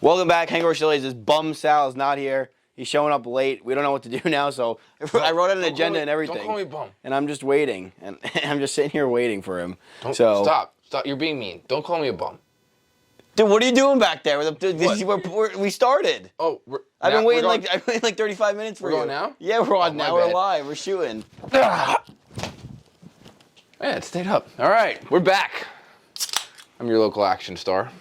Welcome back, Hangover Chili's. This bum Sal is not here. He's showing up late. We don't know what to do now, so I wrote out an agenda and everything. Don't call me bum. And I'm just waiting, and I'm just sitting here waiting for him. Stop. You're being mean. Don't call me a bum. Dude, what are you doing back there? We started. Oh, I've been waiting like 35 minutes for you. We're going now? Yeah, we're on now. We're live. We're shooting. Yeah, it stayed up. All right, we're back. I'm your local action star.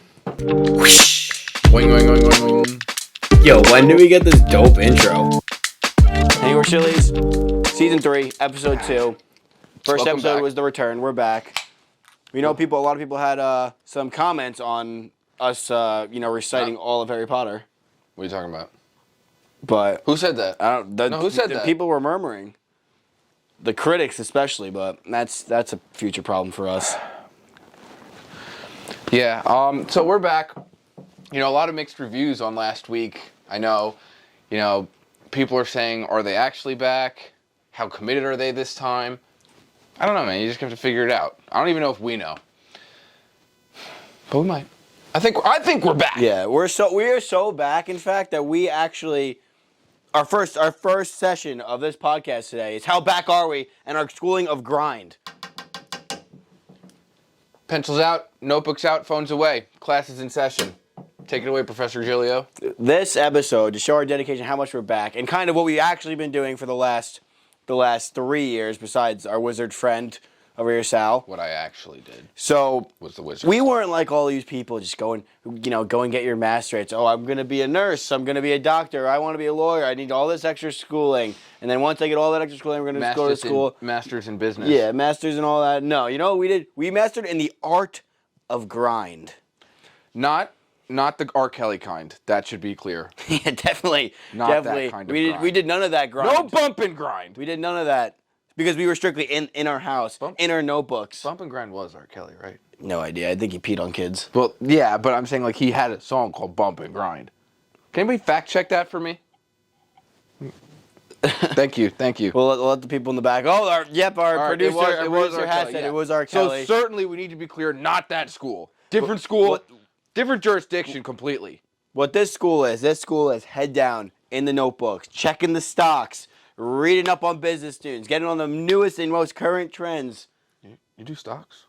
Wing, wing, wing, wing, wing. Yo, when did we get this dope intro? Hangover Chili's, Season 3, Episode 2. First episode was the return. We're back. We know a lot of people had some comments on us, reciting all of Harry Potter. What are you talking about? But who said that? Who said that? People were murmuring. The critics especially, but that's a future problem for us. Yeah, so we're back. A lot of mixed reviews on last week. I know, people are saying, are they actually back? How committed are they this time? I don't know, man. You just have to figure it out. I don't even know if we know. But we might. I think we're back. Yeah, we are so back, in fact, that we actually our first session of this podcast today is how back are we and our schooling of grind. Pencils out, notebooks out, phones away. Class is in session. Take it away, Professor Giglio. This episode, to show our dedication, how much we're back, and kind of what we've actually been doing for the last 3 years, besides our wizard friend over here, Sal. What I actually did. So was the wizard. We weren't like all these people just go and get your masterate. Oh, I'm gonna be a nurse. I'm gonna be a doctor. I want to be a lawyer. I need all this extra schooling. And then once I get all that extra schooling, we're gonna go to school. Masters in business. Yeah, masters and all that. No, you know what we did? We mastered in the art of grind. Not the R. Kelly kind. That should be clear. Yeah, definitely. That kind of grind. We did none of that grind. No bump and grind. We did none of that because we were strictly in our house, in our notebooks. Bump and grind was R. Kelly, right? No idea. I think he peed on kids. Well, yeah, but I'm saying he had a song called Bump and Grind. Can anybody fact check that for me? Thank you. We'll let the people in the back. Oh, our producer has said it was R. Kelly. So certainly we need to be clear, not that school. Different school, different jurisdiction completely. What this school is head down in the notebooks, checking the stocks, reading up on business news, getting on the newest and most current trends. You do stocks?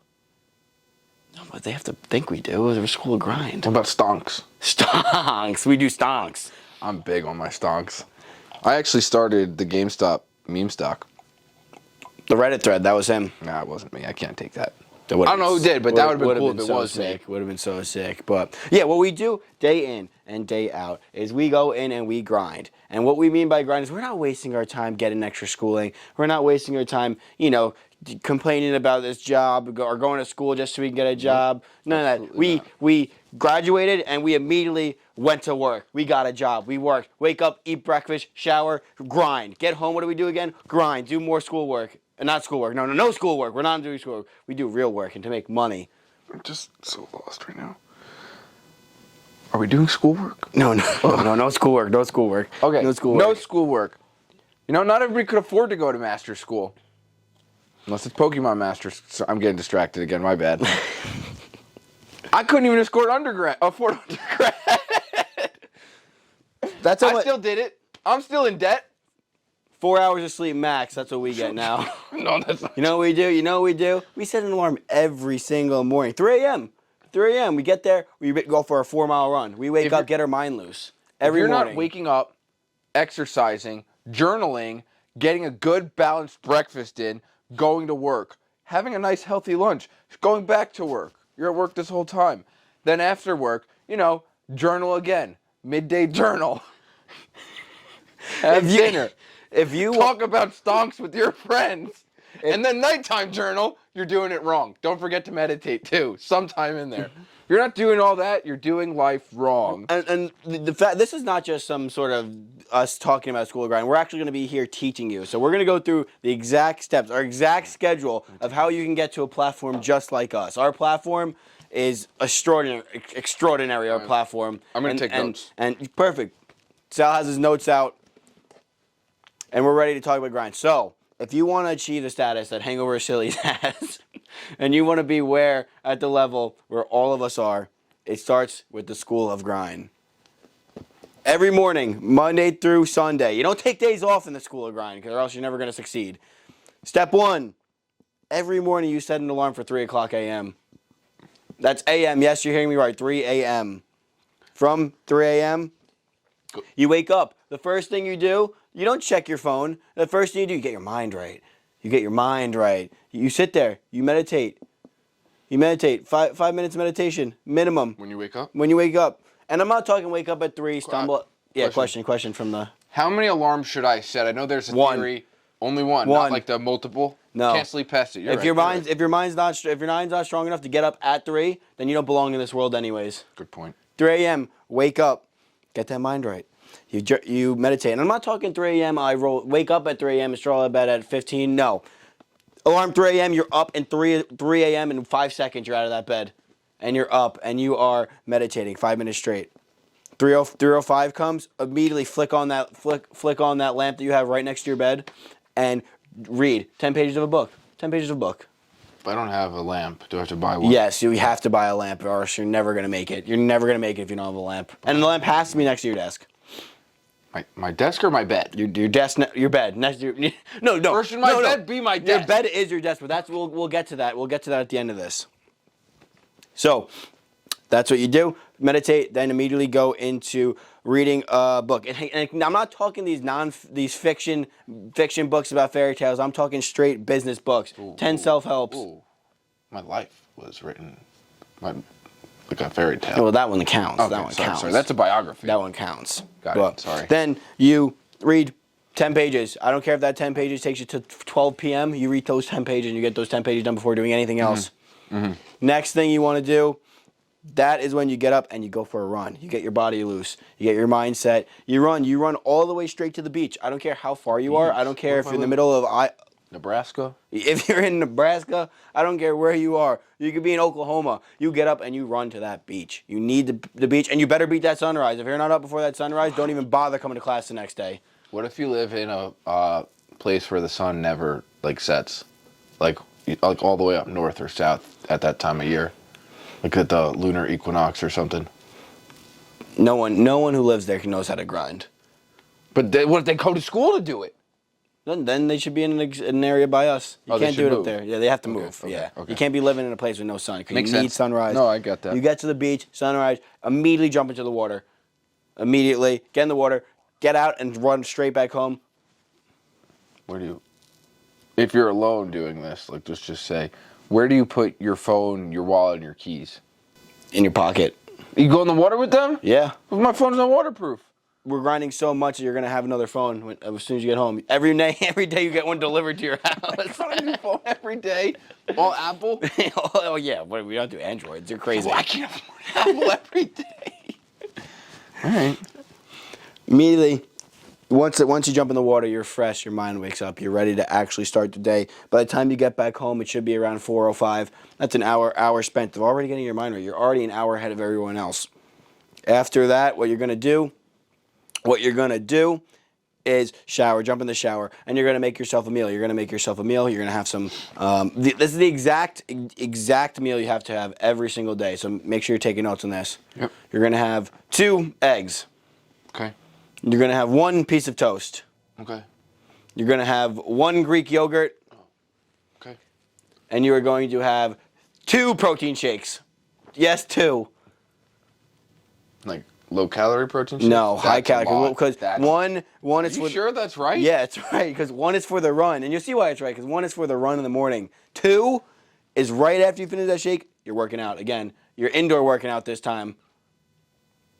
No, but they have to think we do. We're a school of grind. What about stonks? Stonks. We do stonks. I'm big on my stonks. I actually started the GameStop meme stock. The Reddit thread, that was him. Nah, it wasn't me. I can't take that. I don't know who did, but that would have been cool if it was sick. Would have been so sick. But yeah, what we do day in and day out is we go in and we grind. And what we mean by grind is we're not wasting our time getting extra schooling. We're not wasting our time, complaining about this job or going to school just so we can get a job. None of that. We graduated and we immediately went to work. We got a job. We worked. Wake up, eat breakfast, shower, grind. Get home. What do we do again? Grind. Do more schoolwork. Not schoolwork. No schoolwork. We're not doing schoolwork. We do real work and to make money. I'm just so lost right now. Are we doing schoolwork? No schoolwork. No schoolwork. Okay. No schoolwork. No schoolwork. Not everybody could afford to go to master school. Unless it's Pokemon Masters. So I'm getting distracted again. My bad. I couldn't even afford undergrad. I still did it. I'm still in debt. 4 hours of sleep max, that's what we get now. No, that's not. You know what we do? We set an alarm every single morning. 3 a.m. We get there, we go for a 4-mile run. We wake up, get our mind loose. Every morning. If you're not waking up, exercising, journaling, getting a good balanced breakfast in, going to work, having a nice healthy lunch, going back to work. You're at work this whole time. Then after work, journal again. Midday journal. Have dinner. If you talk about stonks with your friends, and then nighttime journal, you're doing it wrong. Don't forget to meditate too, sometime in there. You're not doing all that. You're doing life wrong. And the fact this is not just some sort of us talking about school grind. We're actually going to be here teaching you. So we're going to go through the exact steps, our exact schedule of how you can get to a platform just like us. Our platform is extraordinary. Our platform. I'm going to take notes. And perfect. Sal has his notes out. And we're ready to talk about grind. So, if you want to achieve the status that Hangover Chili's has, and you want to be at the level where all of us are, it starts with the school of grind. Every morning, Monday through Sunday. You don't take days off in the school of grind, or else you're never going to succeed. Step 1, every morning you set an alarm for 3 o'clock a.m. That's a.m. Yes, you're hearing me right, 3 a.m. From 3 a.m., you wake up. The first thing you do, you don't check your phone. The first thing you do, you get your mind right. You get your mind right. You sit there. You meditate. You meditate. 5 minutes of meditation, minimum. When you wake up? When you wake up. And I'm not talking wake up at 3, stumble. Yeah, question from the... How many alarms should I set? I know there's a theory. Only one. Not like the multiple? No. Can't sleep past it. If your mind's not strong enough to get up at 3, then you don't belong in this world anyways. Good point. 3 a.m., wake up. Get that mind right. You meditate. And I'm not talking 3 a.m. Wake up at 3 a.m. and stroll out of bed at 15. No. Alarm 3 a.m. You're up in 3 a.m. in 5 seconds. You're out of that bed, and you're up and you are meditating 5 minutes straight. 3:05 comes. Immediately flick on that lamp that you have right next to your bed, and read 10 pages of a book. 10 pages of a book. If I don't have a lamp, do I have to buy one? Yes, you have to buy a lamp, or else you're never gonna make it. You're never gonna make it if you don't have a lamp. And the lamp has to be next to your desk. My desk or my bed? Your desk, your bed. Next to your, no. Or should my bed be my desk? Your bed is your desk, but we'll get to that. We'll get to that at the end of this. So, that's what you do. Meditate, then immediately go into reading a book. And I'm not talking these fiction books about fairy tales. I'm talking straight business books. 10 self-helps. My life was written like a fairy tale. Well, that one counts. Okay, that one counts. Sorry. That's a biography. That one counts. Got it. Sorry. Then you read 10 pages. I don't care if that 10 pages takes you to 12 p.m. You read those 10 pages and you get those 10 pages done before doing anything else. Mm-hmm. Next thing you want to do, that is when you get up and you go for a run. You get your body loose. You get your mind set. You run all the way straight to the beach. I don't care how far you are. I don't care if you're in the middle of Nebraska. If you're in Nebraska, I don't care where you are. You could be in Oklahoma. You get up and you run to that beach. You need the beach, and you better beat that sunrise. If you're not up before that sunrise, don't even bother coming to class the next day. What if you live in a place where the sun never sets, like all the way up north or south at that time of year, like at the lunar equinox or something? No one who lives there knows how to grind. But what if they go to school to do it? Then they should be in an area by us. You can't do it up there. Yeah, they have to move. Okay, yeah, okay. You can't be living in a place with no sun because Makes you need sense. sunrise. No, I get that. You get to the beach, sunrise, immediately jump into the water. Immediately get in the water, get out, and run straight back home. If you're alone doing this, let's just say, where do you put your phone, your wallet, and your keys? In your pocket. You go in the water with them? Yeah. My phone's not waterproof. We're grinding so much that you're gonna have another phone as soon as you get home. Every day you get one delivered to your house. I new phone every day. All Apple? Oh yeah, we don't do Androids. You're crazy. Well, I can't afford Apple every day. All right. Immediately, once you jump in the water, you're fresh. Your mind wakes up. You're ready to actually start the day. By the time you get back home, it should be around 4:05. That's an hour spent of already getting your mind right. You're already an hour ahead of everyone else. After that, what you're gonna do is shower, jump in the shower, and you're going to make yourself a meal. You're going to make yourself a meal. You're going to have some, this is the exact meal you have to have every single day. So make sure you're taking notes on this. Yep. You're going to have 2 eggs. Okay. You're going to have 1 piece of toast. Okay. You're going to have 1 Greek yogurt. Okay. And you are going to have 2 protein shakes. Yes, 2. Like low-calorie protein shakes? No, high-calorie. Because one is for... You sure that's right? Yeah, it's right. Because 1 is for the run. And you'll see why it's right. Because 1 is for the run in the morning. 2 is right after you finish that shake, you're working out. Again, you're indoor working out this time.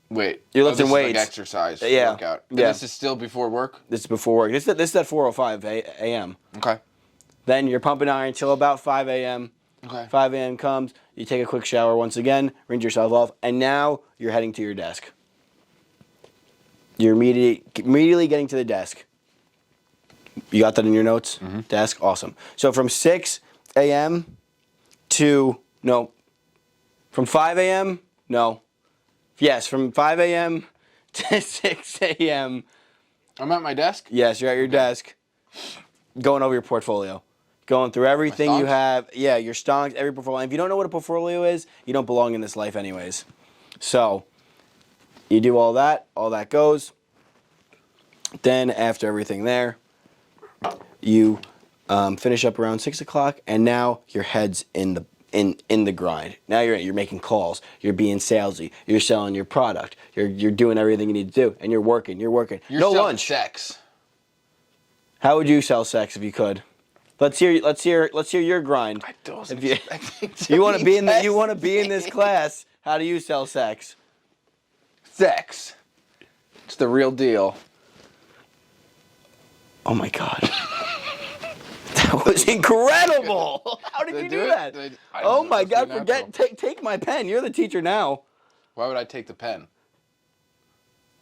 Wait. You're lifting this weights. Is like exercise. Yeah. Workout. And Yeah. this is still before work? This is before work. This is at 4:05 a.m. Okay. Then you're pumping iron until about 5 a.m. Okay. 5 a.m. comes. You take a quick shower once again, rinse yourself off, and now you're heading to your desk. You're immediately getting to the desk. You got that in your notes? Mm-hmm. Desk? Awesome. So from 6 a.m. from 5 a.m. No. Yes, from 5 a.m. to 6 a.m. I'm at my desk? Yes, you're at your desk. Going over your portfolio. Going through everything you have. Yeah, your stonks, every portfolio. And if you don't know what a portfolio is, you don't belong in this life anyways. So, You do all that goes. Then after everything there, you finish up around 6 o'clock, and now your head's in the grind. Now you're making calls. You're being salesy. You're selling your product. You're doing everything you need to do, and you're working. You're You're no selling lunch. sex. How would you sell sex if you could? Let's hear your grind. I don't If you, expecting to you want to be in tested. you want to be in this class. How do you sell sex? Sex. It's the real deal. Oh my god. That was incredible. How did Did I you do do it? that? Did I- Oh my that's god, pretty take my pen. You're the teacher now. Why would I take the pen?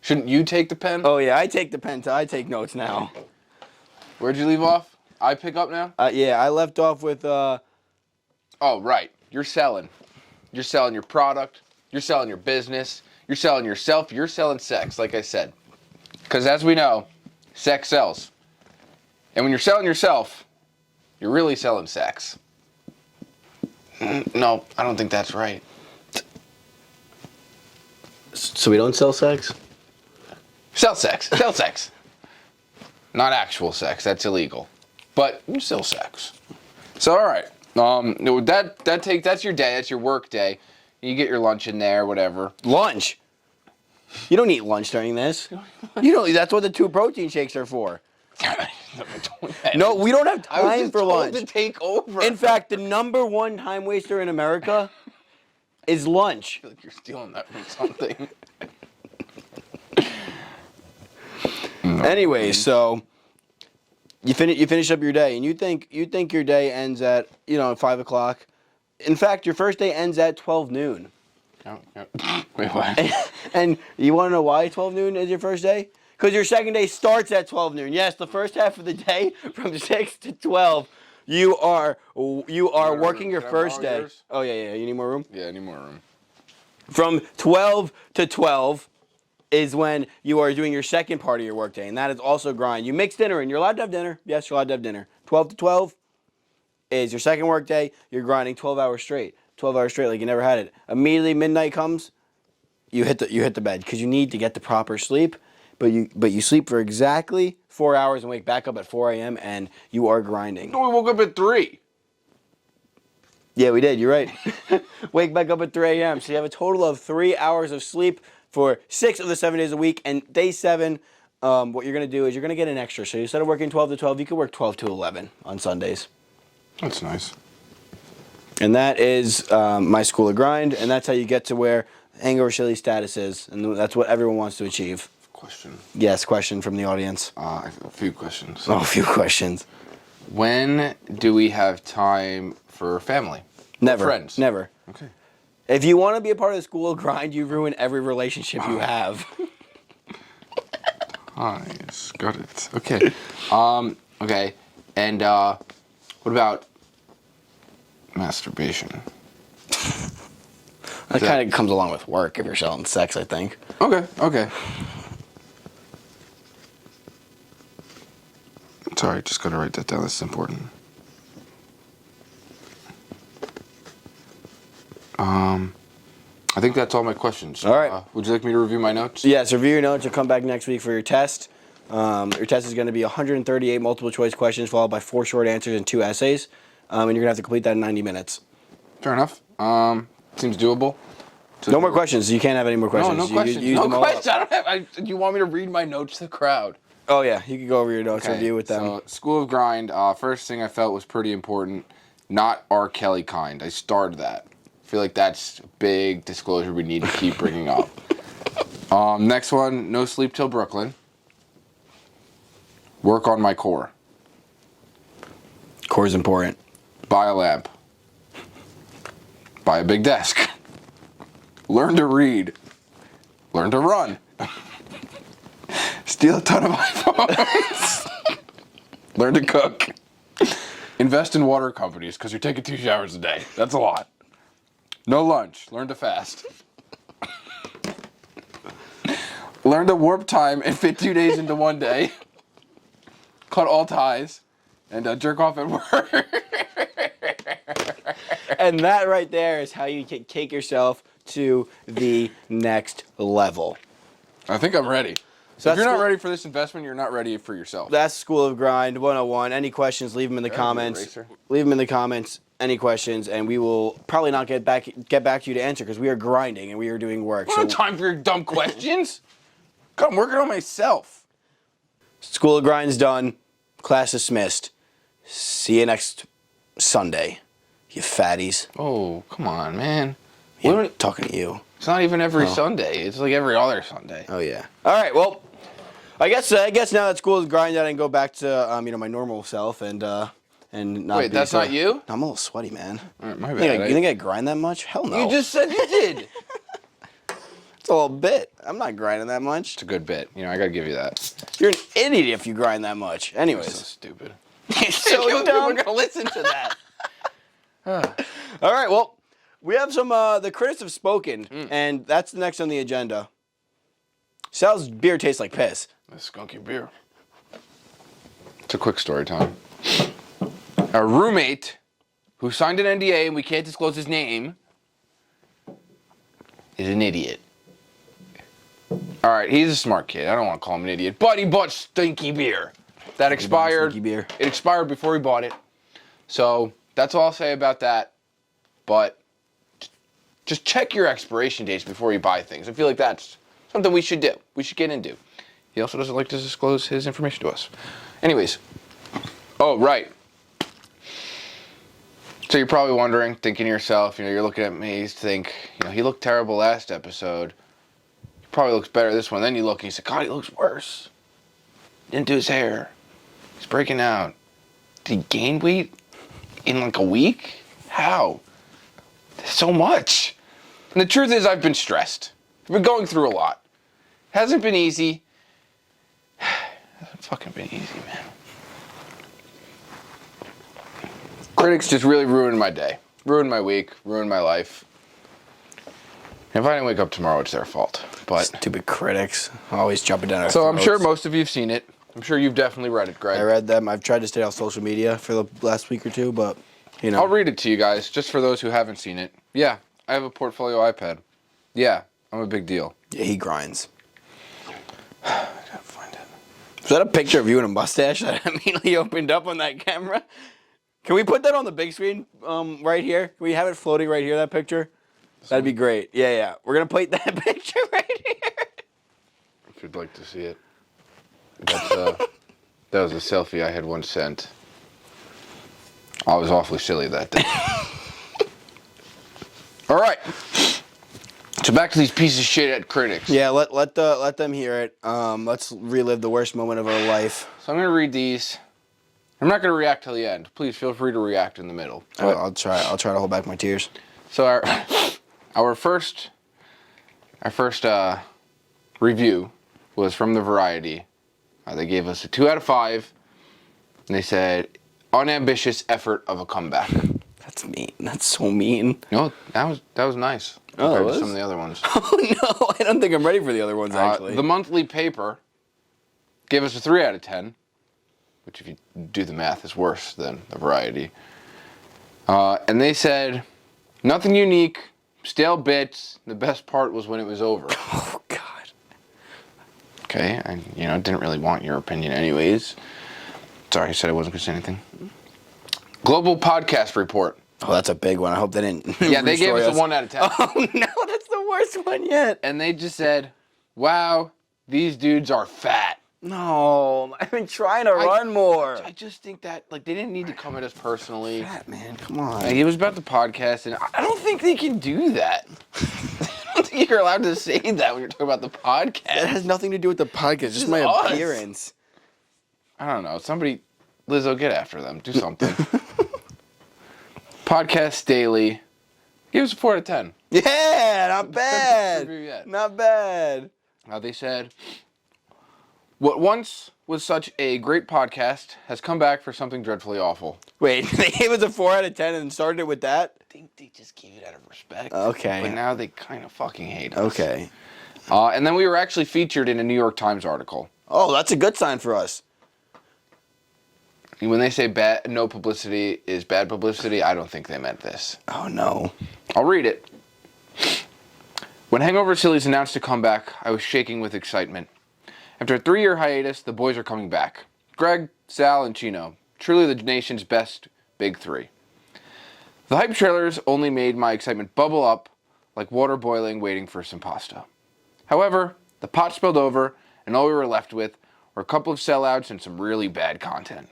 Shouldn't you take the pen? Oh yeah, I take the pen. I take notes now. Where'd you leave off? I pick up now? Yeah, I left off with Oh, right. You're selling. You're selling your product. You're selling your business. You're selling yourself. You're selling sex, like I said. Because as we know, sex sells. And when you're selling yourself, you're really selling sex. No, I don't think that's right. so we don't sell sex? Sell sex. Sell sex. Not actual sex. That's illegal. But you sell sex. So, all right. That's your day. That's your work day. You get your lunch in there, whatever. Lunch. You don't eat lunch during this. You don't. That's what the 2 protein shakes are for. No, we don't have I was time just for told lunch. to take over. In fact, the #1 time waster in America is lunch. I feel like you're stealing that from something. Anyway, so you finish up your day, and you think your day ends at 5 o'clock. In fact, your first day ends at 12 noon. Wait, what? And you want to know why 12 noon is your first day? Because your second day starts at 12 noon. Yes, the first half of the day from 6 to 12, you are working your Can I first borrow day. yours? Oh yeah. You need more room? Yeah, I need more room. From 12 to 12 is when you are doing your second part of your workday, and that is also grind. You mix dinner in. You're allowed to have dinner. Yes, you're allowed to have dinner. 12 to 12 is your second workday. You're grinding 12 hours straight. 12 hours straight like you never had it. Immediately midnight comes, you hit the bed because you need to get the proper sleep. But you sleep for exactly 4 hours and wake back up at 4 a.m. and you are grinding. No, we woke up at 3. Yeah, we did. You're right. Wake back up at 3 a.m. So you have a total of 3 hours of sleep for 6 of the 7 days a week. And day 7, what you're going to do is you're going to get an extra. So instead of working 12 to 12, you can work 12 to 11 on Sundays. That's nice. And that is my school of grind. And that's how you get to where hangover silly status is. And that's what everyone wants to achieve. Question. Yes, question from the audience. A few questions. Oh, a few questions. When do we have time for family? Never. Or friends? Never. Okay. If you want to be a part of the school of grind, you ruin every relationship you have. Nice. Got it. Okay. Okay. And what about masturbation? That kind of comes along with work if you're selling sex, I think. Okay. Sorry, just gotta write that down. This is important. I think that's all my questions. All right. Would you like me to review my notes? Yes, review your notes. You'll come back next week for your test. Your test is going to be 138 multiple choice questions followed by 4 short answers and 2 essays. And you're going to have to complete that in 90 minutes. Fair enough. Seems doable. No more questions. You can't have any more questions. No questions. You used them all up. I don't have. Do you want me to read my notes to the crowd? Oh, yeah. You can go over your notes, Okay, review with them. So, School of Grind, first thing I felt was pretty important. Not R. Kelly kind. I started that. I feel like that's a big disclosure we need to keep bringing up. Next one, no sleep till Brooklyn. Work on my core. Core is important. Buy a lamp. Buy a big desk. Learn to read. Learn to run. Steal a ton of iPhones. Learn to cook. Invest in water companies because you're taking 2 showers a day. That's a lot. No lunch. Learn to fast. Learn to warp time and fit 2 days into 1 day. Cut all ties. And jerk off at work. And that right there is how you can take yourself to the next level. I think I'm ready. So if you're not cool. ready for this investment, you're not ready for yourself. That's School of Grind 101. Any questions, leave them in the comments. Leave them in the comments. Any questions, and we will probably not get back to you to answer because we are grinding and we are doing work. I don't have time for your dumb questions. God, I'm working on myself. School of Grind's done. Class dismissed. See you next Sunday, you fatties. Oh, come on, man. Yeah, I'm talking to you. It's not even every Sunday. It's like every other Sunday. Oh yeah. All right. Well, I guess now that School of Grind, I can go back to my normal self and not. Wait, that's not you? I'm a little sweaty, man. All right, my bad. You think I grind that much? Hell no. You just said you did. It's a little bit. I'm not grinding that much. It's a good bit. You know, I gotta give you that. You're an idiot if you grind that much. Anyways. That's so stupid. So dumb. We're gonna listen to that. All right, well, we have some, the critics have spoken, and that's next on the agenda. Sal's beer tastes like piss. That's skunky beer. It's a quick story time. Our roommate, who signed an NDA and we can't disclose his name, is an idiot. All right, he's a smart kid. I don't want to call him an idiot, but he bought stinky beer. That expired. Stinky beer. It expired before he bought it. So that's all I'll say about that. But just check your expiration dates before you buy things. I feel like that's something we should do. We should get into. He also doesn't like to disclose his information to us. Anyways. Oh, right. So you're probably wondering, thinking to yourself, you're looking at me, you think, he looked terrible last episode. He probably looks better this one. Then you look and you say, God, he looks worse. Didn't do his hair. He's breaking out. Did he gain weight in like a week? How? So much. And the truth is, I've been stressed. I've been going through a lot. Hasn't been easy. Hasn't fucking been easy, man. Critics just really ruined my day. Ruined my week. Ruined my life. If I didn't wake up tomorrow, it's their fault. But stupid critics. Always jumping down our So throats. I'm sure most of you have seen it. I'm sure you've definitely read it, Greg. I read them. I've tried to stay off social media for the last week or two, but, I'll read it to you guys, just for those who haven't seen it. Yeah, I have a Portfolio iPad. Yeah, I'm a big deal. Yeah, he grinds. I gotta find it. Is that a picture of you and a mustache that immediately opened up on that camera? Can we put that on the big screen right here? Can we have it floating right here, that picture? That'd be great. Yeah. We're going to plate that picture right here. If you'd like to see it. That's, that was a selfie I had once sent. I was awfully silly that day. All right. So back to these pieces of shit at critics. Yeah, let them hear it. Let's relive the worst moment of our life. So I'm going to read these. I'm not going to react till the end. Please feel free to react in the middle. I'll try to hold back my tears. So our first review was from the Variety. They gave us a 2 out of 5, and they said, unambitious effort of a comeback. That's mean. That's so mean. No, that was nice. Oh, compared to some of the other ones. Oh no, I don't think I'm ready for the other ones actually. The Monthly Paper gave us a 3 out of 10, which if you do the math is worse than the Variety. And they said, nothing unique, stale bits. The best part was when it was over. Oh God. Okay, I didn't really want your opinion anyways. Sorry, I said I wasn't going to say anything. Global Podcast Report. Oh, that's a big one. I hope they didn't. Yeah, they gave us a 1 out of 10. Oh no, that's the worst one yet. And they just said, wow, these dudes are fat. No, I've been trying to run more. I just think that, they didn't need to come at us personally. Fat, man, come on. It was about the podcast, and I don't think they can do that. I don't think you're allowed to say that when you're talking about the podcast. It has nothing to do with the podcast, just my appearance. I don't know. Somebody, Lizzo, get after them. Do something. Podcast Daily. Give us a 4 out of 10. Yeah, not bad. Review yet. Not bad. They said, what once was such a great podcast has come back for something dreadfully awful. Wait, they gave us a 4 out of 10 and started it with that? I think they just gave it out of respect. Okay. But now they kind of fucking hate us. Okay. And then we were actually featured in a New York Times article. Oh, that's a good sign for us. When they say no publicity is bad publicity, I don't think they meant this. Oh, no. I'll read it. When Hangover Sillies announced a comeback, I was shaking with excitement. After a 3-year hiatus, the boys are coming back. Greg, Sal, and Chino. Truly the nation's best big three. The hype trailers only made my excitement bubble up like water boiling waiting for some pasta. However, the pot spilled over, and all we were left with were a couple of sellouts and some really bad content.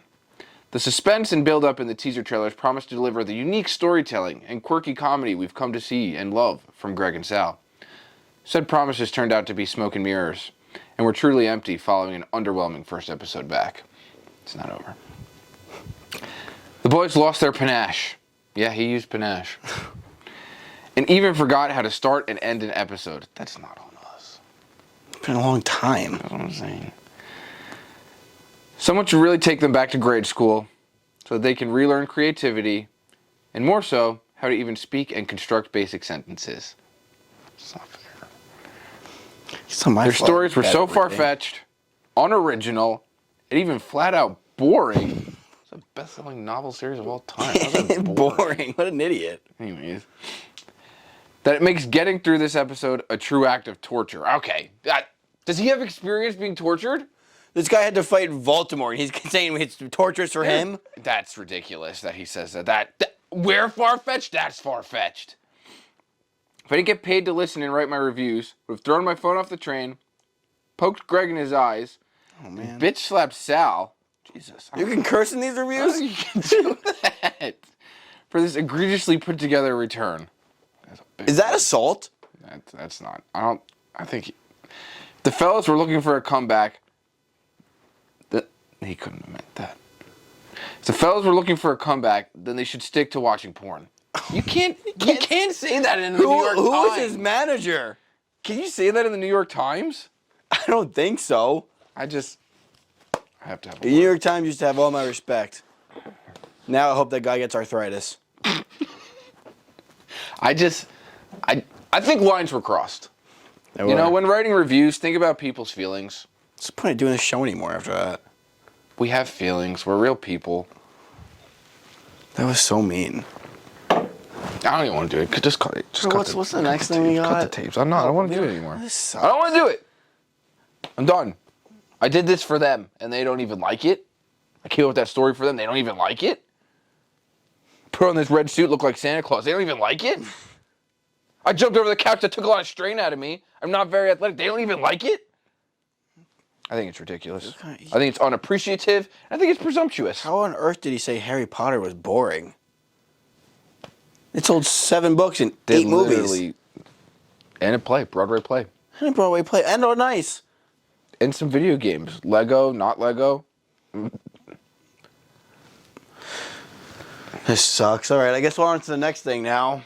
The suspense and build-up in the teaser trailers promised to deliver the unique storytelling and quirky comedy we've come to see and love from Greg and Sal. Said promises turned out to be smoke and mirrors, and were truly empty following an underwhelming first episode back. It's not over. The boys lost their panache. Yeah, he used panache. And even forgot how to start and end an episode. That's not on us. It's been a long time. That's what I'm saying. Someone should really take them back to grade school so that they can relearn creativity, and more so, how to even speak and construct basic sentences. It's not fair. Their stories were so far-fetched, unoriginal, and even flat-out boring. It's the best-selling novel series of all time. How's that boring? What an idiot. Anyways. That it makes getting through this episode a true act of torture. Okay. Does he have experience being tortured? This guy had to fight Baltimore, and he's saying it's torturous for him? That's ridiculous that he says that. We're far-fetched? That's far-fetched. If I didn't get paid to listen and write my reviews, I would have thrown my phone off the train, poked Greg in his eyes, and bitch slapped Sal. Jesus. You can curse in these reviews? You can do that. For this egregiously put together return. Is that assault? That's not. I think the fellas were looking for a comeback. He couldn't have meant that. If the fellas were looking for a comeback, then they should stick to watching porn. You can't say that in the New York Times. Who is his manager? Can you say that in the New York Times? I don't think so. I have to have a The New York Times used to have all my respect. Now I hope that guy gets arthritis. I think lines were crossed. You know, when writing reviews, think about people's feelings. What's the point of doing this show anymore after that? We have feelings. We're real people. That was so mean. I don't even want to do it. Just cut it. What's the next thing we got? Cut the tapes. I don't want to do it anymore. This sucks. I don't want to do it. I'm done. I did this for them, and they don't even like it. I came up with that story for them. They don't even like it. Put on this red suit, look like Santa Claus. They don't even like it. I jumped over the couch. That took a lot of strain out of me. I'm not very athletic. They don't even like it. I think it's ridiculous. I think it's unappreciative. I think it's presumptuous. How on earth did he say Harry Potter was boring? It sold 7 books and 8 movies. And a play, Broadway play. And a Broadway play. And on ice. And some video games. Lego, not Lego. This sucks. All right, I guess we're on to the next thing now.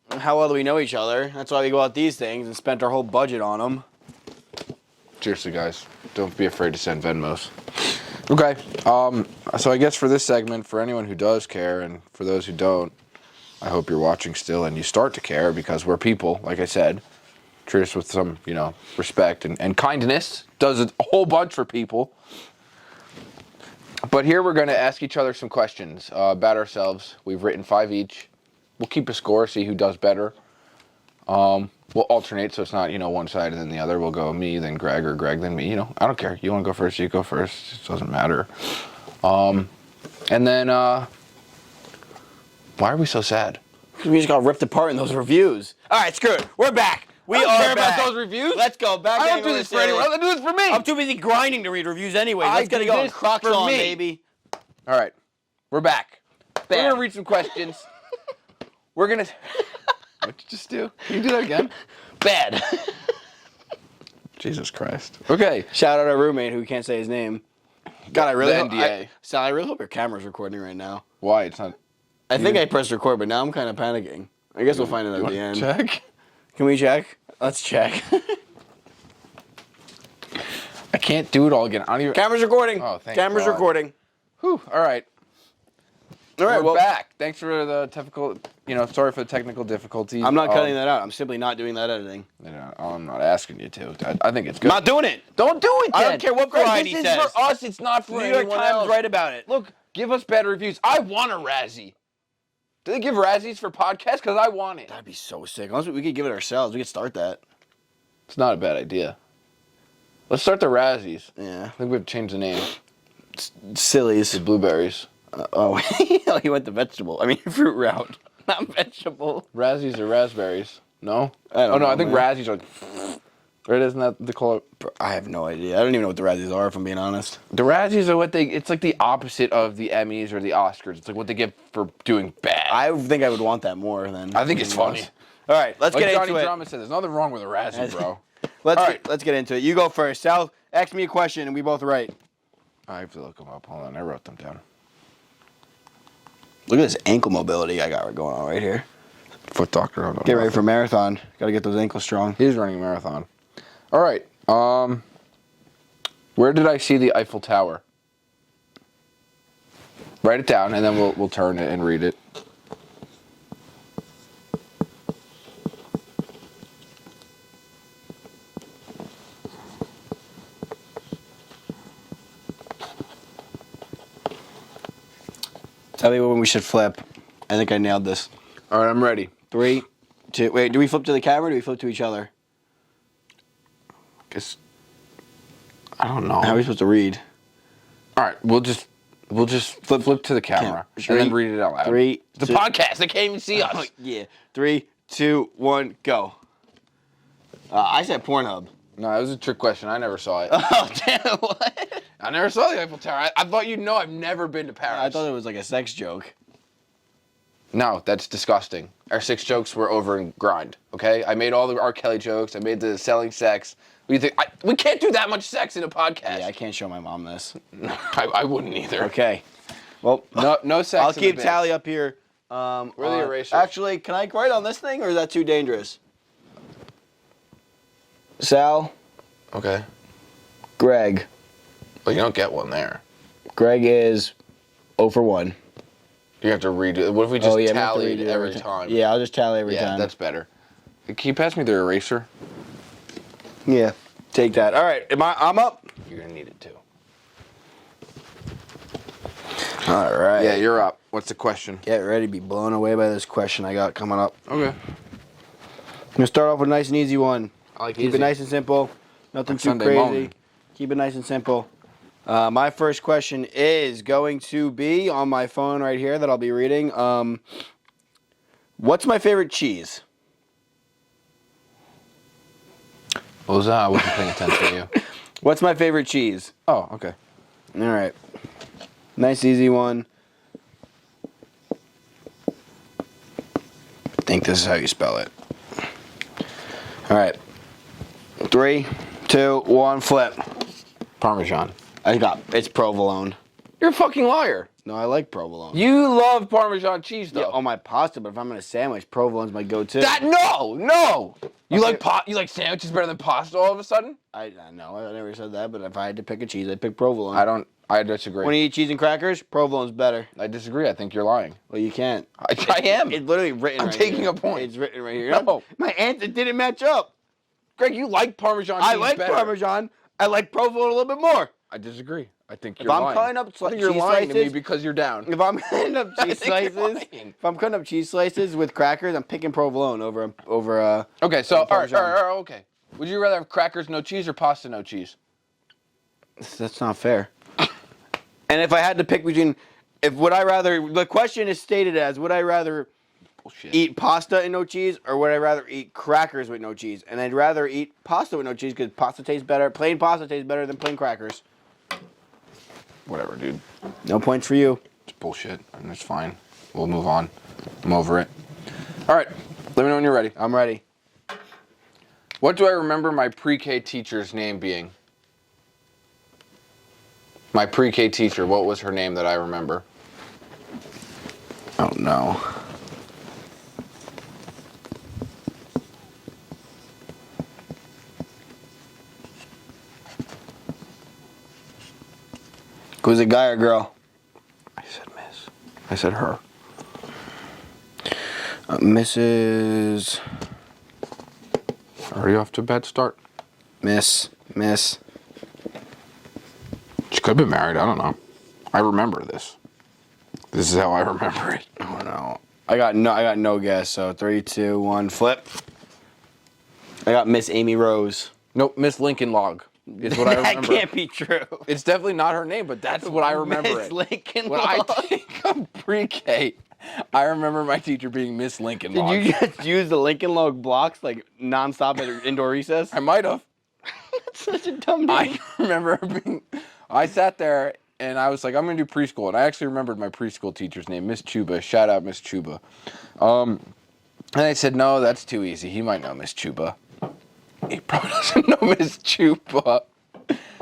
How well do we know each other? That's why we go out these things and spent our whole budget on them. Seriously, guys, don't be afraid to send Venmos. Okay, so I guess for this segment, for anyone who does care, and for those who don't, I hope you're watching still and you start to care, because we're people, like I said. Treat us with some, respect and kindness. Does a whole bunch for people. But here we're going to ask each other some questions about ourselves. We've written 5 each. We'll keep a score, see who does better. We'll alternate, so it's not, one side and then the other. We'll go me, then Greg, or Greg, then me. I don't care. You want to go first, you go first. It doesn't matter. And then, why are we so sad? Because we just got ripped apart in those reviews. All right, screw it. We're back. We are care back. About those reviews. Let's go back. I don't do this for anyone. I do this for me. I'm too busy grinding to read reviews anyway. Let's get it going. Crocs on, baby. All right, we're back. Bad. We're gonna read some questions. We're gonna. What'd you just do? Can you do that again? Bad. Jesus Christ. Okay. Shout out our roommate who can't say his name. God, I really hope. NDA. Sal, I really hope your camera's recording right now. Why? It's not. I think I pressed record, but now I'm kind of panicking. I guess we'll find it at the end. Check. Can we check? Let's check. I can't do it all again. I don't even. Camera's recording. Oh, thank Camera's God. recording. Whew. All right. All right, We're back. Thanks for the technical. Sorry for the technical difficulties. I'm not cutting that out. I'm simply not doing that editing. I'm not asking you to. I think it's good. I'm not doing it. Don't do it. I then. don't care what Greg, variety this says. is for us. It's not for New York anyone Times else. right about it. Look, give us bad reviews. I want a Razzie. Do they give Razzies for podcasts? Because I want it. That'd be so sick. Unless we could give it ourselves. We could start that. It's not a bad idea. Let's start the Razzies. Yeah. I think we have to change the name. Sillies. The blueberries. He went the vegetable. I mean, fruit route, not vegetable. Razzies are raspberries. No? I don't know, I think man. Razzies are... Right, isn't that the color? I have no idea. I don't even know what the Razzies are, if I'm being honest. The Razzies are what they... It's like the opposite of the Emmys or the Oscars. It's like what they get for doing bad. I think I would want that more than. I think it's funny. All right, let's Like get Johnny into it. Drama said, there's nothing wrong with a Razzie, bro. Let's get into it. You go first. Sal, ask me a question, and we both write. I have to look them up. Hold on, I wrote them down. Look at this ankle mobility I got going on right here. Foot doctor. Hold on. Get ready for marathon. Got to get those ankles strong. He's running a marathon. All right. Where did I see the Eiffel Tower? Write it down, and then we'll turn it and read it. Tell me when we should flip. I think I nailed this. All right, I'm ready. 3, 2. Wait, do we flip to the camera or do we flip to each other? Guess I don't know. How are we supposed to read? All right, we'll just flip to the camera and then read it out loud. 3, the 2, podcast. They can't even see us. Oh, yeah. 3, 2, 1, go. I said Pornhub. No, it was a trick question. I never saw it. Oh, damn, what? I never saw the Eiffel Tower. I thought you'd know. I've never been to Paris. I thought it was like a sex joke. No, that's disgusting. Our 6 jokes were over and grind, okay? I made all the R. Kelly jokes. I made the selling sex. What do you think? We can't do that much sex in a podcast. Yeah, I can't show my mom this. I wouldn't either. Okay. Well, no sex. I'll keep tally up here. Where are the erasers? Actually, can I write on this thing, or is that too dangerous? Sal, Okay. Greg. But you don't get one there. Greg is 0 for 1. You have to redo it. What if we just we have to tallied redo it every time? Yeah, I'll just tally every Yeah, time. that's better. Can you pass me the eraser? Yeah, take that. All right, I'm up. You're going to need it too. All right. Yeah, you're up. What's the question? Get ready to be blown away by this question I got coming up. Okay. I'm going to start off with a nice and easy one. I like Keep easy. it nice and simple. Nothing Like too Sunday crazy. morning. Keep it nice and simple. My first question is going to be on my phone right here that I'll be reading. What's my favorite cheese? What was that? I wasn't paying attention to you. What's my favorite cheese? Oh, okay. All right. Nice, easy one. I think this is how you spell it. All right. 3, 2, 1, flip. Parmesan. It's provolone. You're a fucking liar. No, I like provolone. You love Parmesan cheese, though. Yeah, on my pasta, but if I'm in a sandwich, provolone's my go-to. No. You Okay. you like sandwiches better than pasta all of a sudden? I know, I never said that, but if I had to pick a cheese, I'd pick provolone. I disagree. When you eat cheese and crackers, provolone's better. I disagree. I think you're lying. Well, you can't. I am. It's literally written I'm right taking here. a point. It's written right here. No. My answer didn't match up. Greg, you like Parmesan cheese I like better. Parmesan. I like provolone a little bit more. I disagree. I think If you're I'm lying. cutting up I think you're cheese lying to me slices- because you're down. If I'm cutting up I cheese think you're slices, lying. if I'm cutting up cheese slices with crackers, I'm picking provolone over. Okay, so all right, Parmesan. okay. Would you rather have crackers no cheese or pasta no cheese? That's not fair. And if I had to pick between, the question is stated as, would I rather Bullshit. eat pasta and no cheese, or would I rather eat crackers with no cheese? And I'd rather eat pasta with no cheese because pasta tastes better. Plain pasta tastes better than plain crackers. Whatever, dude. No points for you. It's bullshit, and it's fine. We'll move on. I'm over it. All right, let me know when you're ready. I'm ready. What do I remember my pre-K teacher's name being? My pre-K teacher, what was her name that I remember? Oh no. Was it guy or girl? I said miss. I said her. Mrs. Already off to a bad start. Miss. She could have been married, I don't know. I remember this. This is how I remember it. Oh no. I got no guess. So 3, 2, 1, flip. I got Miss Amy Rose. Nope, Miss Lincoln Log is what I remember. That can't be true. It's definitely not her name, but that's what I remember. Miss Lincoln When Log. I think of pre-K, I remember my teacher being Miss Lincoln Log. Did you just use the Lincoln Log blocks like nonstop at indoor recess? I might have. That's such a dumb name. I remember being. I sat there and I was like, I'm gonna do preschool, and I actually remembered my preschool teacher's name, Miss Chuba. Shout out, Miss Chuba. And I said, no, that's too easy. He might know Miss Chuba. He probably doesn't know Miss Chuba.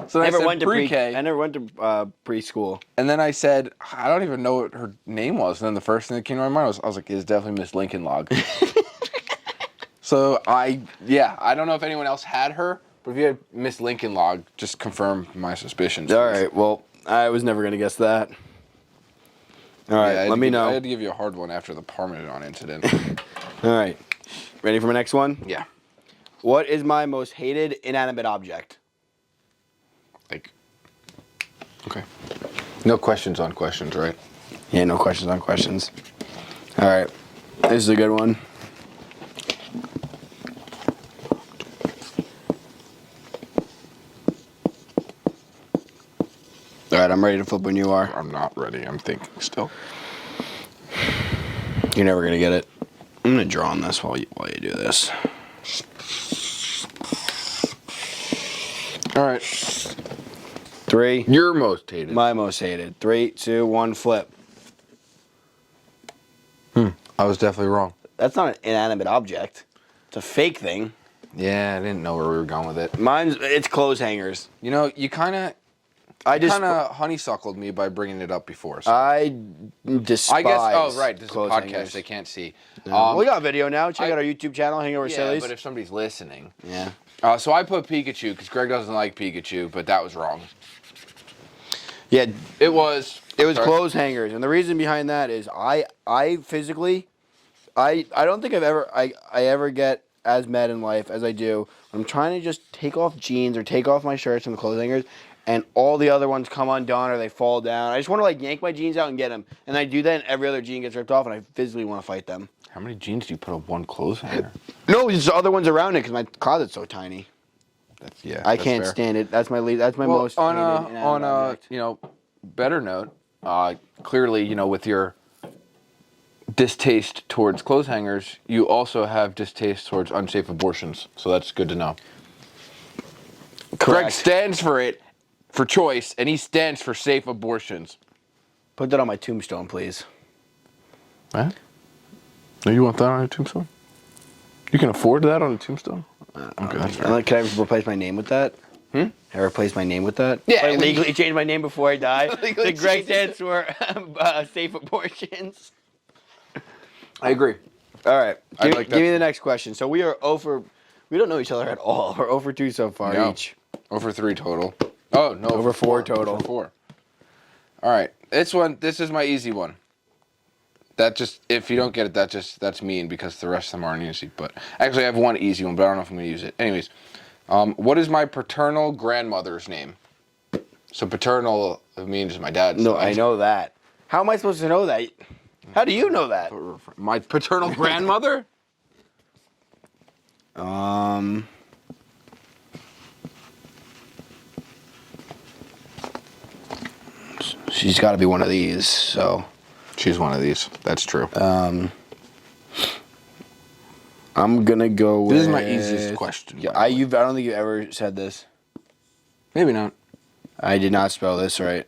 So I said pre-K. I never went to preschool. And then I said, I don't even know what her name was. And then the first thing that came to my mind was, I was like, it's definitely Miss Lincoln Log. So I don't know if anyone else had her, but if you had Miss Lincoln Log, just confirm my suspicions. All right, well, I was never going to guess that. All right, let me know. I had to give you a hard one after the Parmesan incident. All right, ready for my next one? Yeah. What is my most hated inanimate object? Like, okay. No questions on questions, right? Yeah, no questions on questions. All right, this is a good one. All right, I'm ready to flip when you are. I'm not ready. I'm thinking still. You're never gonna get it. I'm gonna draw on this while you do this. All right. 3. Your most hated. My most hated. 3, 2, 1, flip. I was definitely wrong. That's not an inanimate object. It's a fake thing. Yeah, I didn't know where we were going with it. It's clothes hangers. You know, you kind of honeysuckled me by bringing it up before. So. I despise. I guess. Oh, right. This is a clothes podcast. hangers. They can't see. We got video now. Check out our YouTube channel. Hang over Yeah, Sillies. but if somebody's listening. Yeah. So I put Pikachu because Greg doesn't like Pikachu, but that was wrong. Yeah. It was clothes hangers, and the reason behind that is I physically, I don't think I ever get as mad in life as I do when I'm trying to just take off jeans or take off my shirts from the clothes hangers, and all the other ones come undone or they fall down. I just want to like yank my jeans out and get them, and I do that, and every other jean gets ripped off, and I physically want to fight them. How many jeans do you put on one clothes hanger? No, there's the other ones around it because my closet's so tiny. I can't fair. stand it. That's my most on hated inanimate object. Better note. Clearly, with your distaste towards clothes hangers, you also have distaste towards unsafe abortions. So that's good to know. Correct. Greg stands for choice, and he stands for safe abortions. Put that on my tombstone, please. What? No, you want that on a tombstone? You can afford that on a tombstone? Okay, that's fair. Can I replace my name with that? Can I replace my name with that? Yeah. Can I legally change my name before I die? Legally The Greg change stands for safe abortions. I agree. All right. I'd like that. Give me the next question. So we are 0 for... We don't know each other at all. We're 0 for 2 so far each. Over 3 total. Oh, no. Over 4 total. Over 4. All right. This is my easy one. That just, if you don't get it, that's mean because the rest of them aren't easy. But actually, I have one easy one, but I don't know if I'm going to use it. Anyways, what is my paternal grandmother's name? So paternal means my dad's No, side. I know that. How am I supposed to know that? How do you know that? My paternal grandmother? She's got to be one of these, so... She's one of these. That's true. I'm gonna go with... This is my easiest question. Yeah, I don't think you ever said this. Maybe not. I did not spell this right.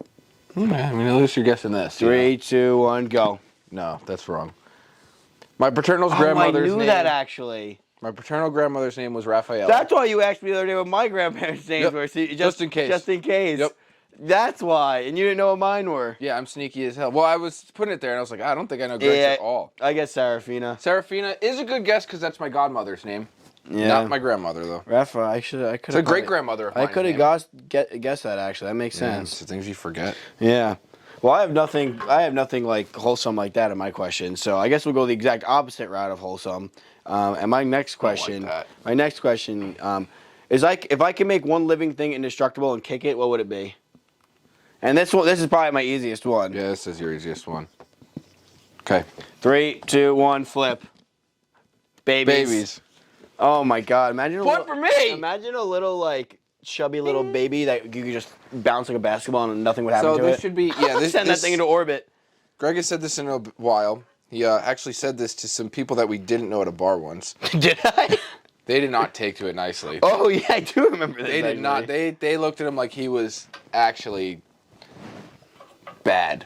I mean, at least you're guessing this. 3, 2, 1, go. No, that's wrong. My paternal grandmother's name... I knew that, actually. My paternal grandmother's name was Raphael. That's why you asked me the other day what my grandparents' names were. See, just in case. Just in case. Yep. That's why. And you didn't know what mine were. Yeah, I'm sneaky as hell. Well, I was putting it there, and I was like, I don't think I know Greg's at all. I guess Serafina. Serafina is a good guess because that's my godmother's name. Yeah. Not my grandmother, though. Rafa, I could have. It's a great-grandmother of mine. I could have guessed that, actually. That makes sense. It's the things you forget. Yeah. Well, I have nothing like wholesome like that in my question. So I guess we'll go the exact opposite route of wholesome. And my next question, is like, if I can make one living thing indestructible and kick it, what would it be? And this is probably my easiest one. Yeah, this is your easiest one. Okay. 3, 2, 1, flip. Babies. Oh my God! Imagine Point for me. Imagine a little like chubby little baby that you could just bounce like a basketball and nothing would happen So to this it. should be Send that thing into orbit. Greg has said this in a while. He actually said this to some people that we didn't know at a bar once. Did I? They did not take to it nicely. Oh yeah, I do remember this. They did not. They looked at him like he was actually bad.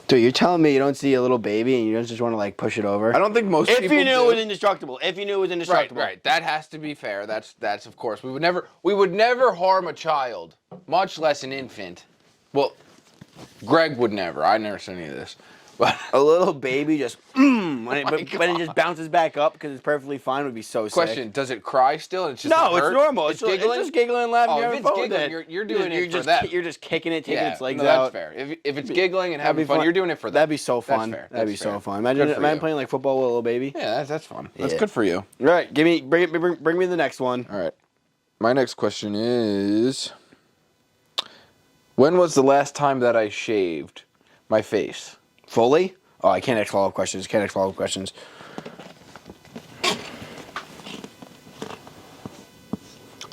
Dude, you're telling me you don't see a little baby and you don't just want to like push it over? I don't think most people If you knew do. it was indestructible. If you knew it was indestructible. Right. That has to be fair. That's of course. We would never harm a child, much less an infant. Well, Greg would never. I never said any of this. But A little baby just when it just bounces back up because it's perfectly fine would be so sick. question: does it cry still? And it's just No, not it's hurt? normal. It's It's giggling. just giggling and laughing. Oh, You're if having it's fun with giggling, it. you're doing it for just, them. You're just kicking it, taking its legs no, out. that's fair. If it's giggling and having That'd be fun, you're doing it for them. That'd be so fun. That's fair. That'd be That's so fair. fun. Good for Imagine you. playing like football with a little baby. Yeah, that's fun. That's Yeah. good for you. All right, bring me the next one. All right. My next question is, when was the last time that I shaved my face? Fully? Oh, I can't ask follow-up questions.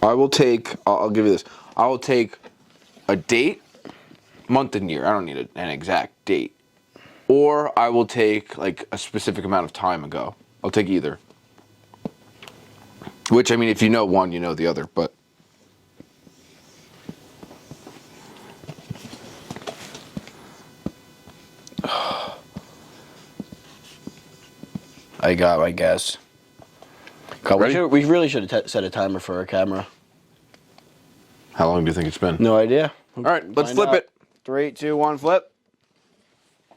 I will take, I'll give you this. I will take a date, month and year. I don't need an exact date. Or I will take like a specific amount of time ago. I'll take either. Which, I mean, if you know one, you know the other, but. I got my guess. God, Ready? we really should have set a timer for our camera. How long do you think it's been? No idea. All right, let's Find flip out. it. 3, 2, 1, flip.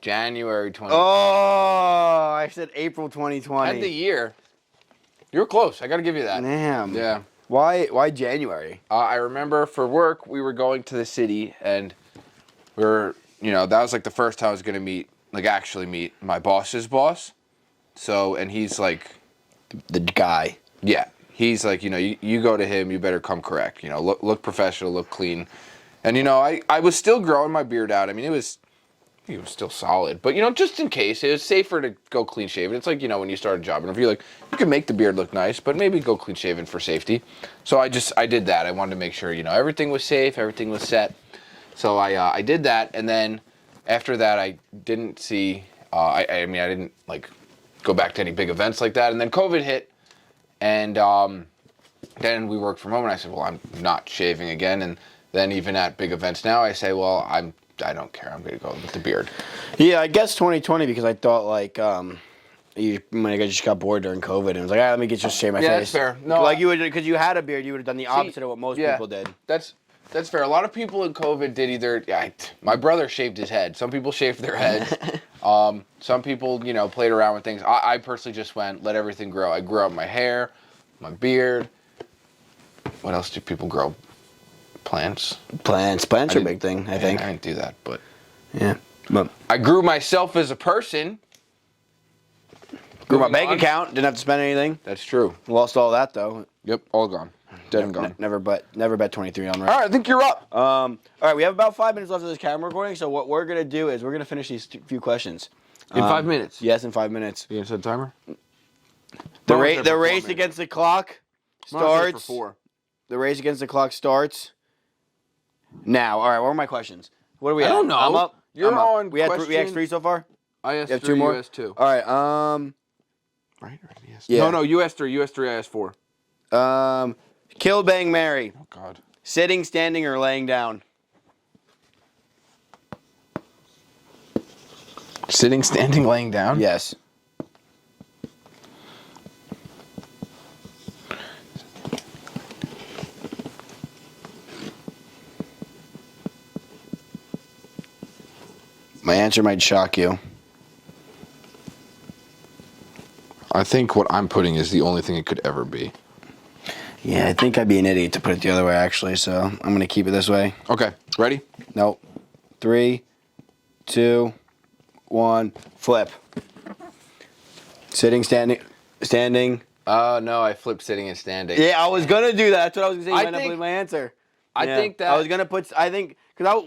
January 20. Oh, I said April 2020. End the year. You were close. I got to give you that. Damn. Yeah. Why January? I remember for work, we were going to the city, and that was like the first time I was going to actually meet my boss's boss. So, and he's like, The guy. yeah, he's like, you go to him, you better come correct. Look professional, look clean. And, I was still growing my beard out. I mean, he was still solid. But, just in case, it was safer to go clean shaven. It's like, when you start a job interview, like, you can make the beard look nice, but maybe go clean shaven for safety. So I did that. I wanted to make sure, everything was safe, everything was set. So I did that. And then after that, I didn't see, I didn't, like, go back to any big events like that. And then COVID hit. And then we worked from home. And I said, well, I'm not shaving again. And then even at big events now, I say, well, I don't care. I'm going to go with the beard. Yeah, I guess 2020 because I thought like when I just got bored during COVID and was like, let me just shave my face. Yeah, that's fair. No, like you would because you had a beard, you would have done the opposite of what most people did. That's fair. A lot of people in COVID did either. Yeah, my brother shaved his head. Some people shaved their heads. Some people, played around with things. I personally just went, let everything grow. I grew out my hair, my beard. What else do people grow? Plants. Plants are a big thing, I think. I didn't do that, but Yeah. But I grew myself as a person. grew my Moving bank on. account, didn't have to spend anything. That's true. Lost all that though. Yep, all gone. Dead and gone. Never bet 23 on All right, I think you're up. All right, we have about 5 minutes left of this camera recording, so what we're gonna do is we're gonna finish these few questions. In 5 minutes? Yes, in 5 minutes. You gonna set a timer? The Mine was set for 4 race minutes. against the clock Mine was set starts. for 4. The race against the clock starts now. All right, what are my questions? What are we I at? don't know. I'm up. You're I'm up. on We had question- 3 so far. I asked You have 3, 2 more. you asked 2. All right. Right? Yes. Yeah. No, you asked 3. You asked 3, I asked 4. Kill, bang, marry. Oh, God. Sitting, standing, or laying down. Sitting, standing, laying down? Yes. My answer might shock you. I think what I'm putting is the only thing it could ever be. Yeah, I think I'd be an idiot to put it the other way, actually, so I'm going to keep it this way. Okay, ready? Nope. 3, 2, 1, flip. Sitting, standing. No, I flipped sitting and standing. Yeah, I was going to do that. That's what I was going to say. You I might not think- believe my answer. I Yeah. think that- I was going to put,